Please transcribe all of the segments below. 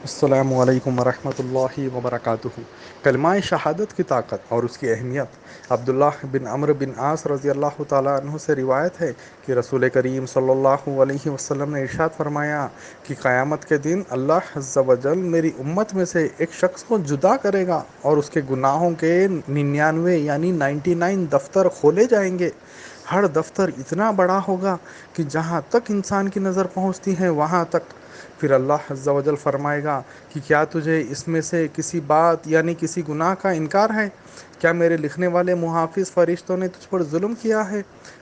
السلام علیکم ورحمۃ اللہ وبرکاتہ۔ کلمہ شہادت کی طاقت اور اس کی اہمیت۔ عبداللہ بن عمرو بن عاص رضی اللہ تعالیٰ عنہ سے روایت ہے کہ رسول کریم صلی اللہ علیہ وسلم نے ارشاد فرمایا کہ قیامت کے دن اللہ عز و جل میری امت میں سے ایک شخص کو جدا کرے گا اور اس کے گناہوں کے 99 یعنی 99 دفتر کھولے جائیں گے۔ ہر دفتر اتنا بڑا ہوگا کہ جہاں تک انسان کی نظر پہنچتی ہے وہاں تک۔ پھر اللہ عز و جل فرمائے گا کہ کیا تجھے اس میں سے کسی بات یعنی کسی گناہ کا انکار ہے؟ کیا میرے لکھنے والے محافظ فرشتوں نے تجھ پر ظلم کیا ہے؟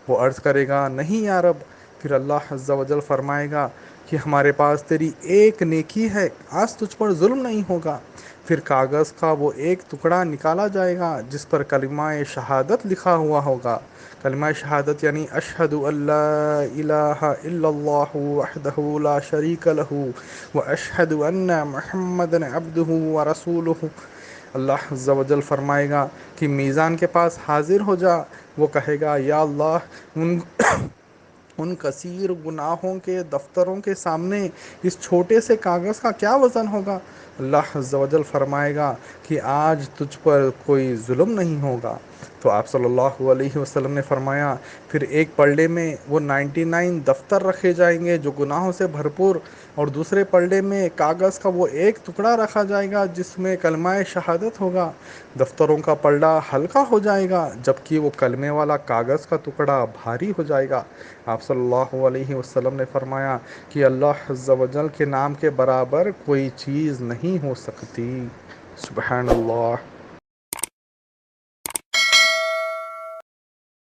وہ عرض کرے گا نہیں یا رب۔ پھر اللہ عز و جل فرمائے گا کہ ہمارے پاس تیری ایک نیکی ہے، آج تجھ پر ظلم نہیں ہوگا۔ پھر کاغذ کا وہ ایک ٹکڑا نکالا جائے گا جس پر کلمہ شہادت لکھا ہوا ہوگا۔ کلمہ شہادت یعنی اشہد ان لا الہ الا اللہ وحدہ لا شریک لہ واشہد ان محمدا عبدہ ورسولہ۔ اللہ عز و جل فرمائے گا کہ میزان کے پاس حاضر ہو جا۔ وہ کہے گا یا اللہ، ان کثیر گناہوں کے دفتروں کے سامنے اس چھوٹے سے کاغذ کا کیا وزن ہوگا؟ اللہ عز و جل فرمائے گا کہ آج تجھ پر کوئی ظلم نہیں ہوگا۔ تو آپ صلی اللہ علیہ وسلم نے فرمایا پھر ایک پلڑے میں وہ 99 دفتر رکھے جائیں گے جو گناہوں سے بھرپور، اور دوسرے پلڑے میں کاغذ کا وہ ایک ٹکڑا رکھا جائے گا جس میں کلمہ شہادت ہوگا۔ دفتروں کا پلڑا ہلکا ہو جائے گا جبکہ وہ کلمے والا کاغذ کا ٹکڑا بھاری ہو جائے گا۔ آپ صلی اللہ علیہ وسلم نے فرمایا کہ اللہ عز و جل کے نام کے برابر کوئی چیز نہیں ہو سکتی۔ سبحان اللہ۔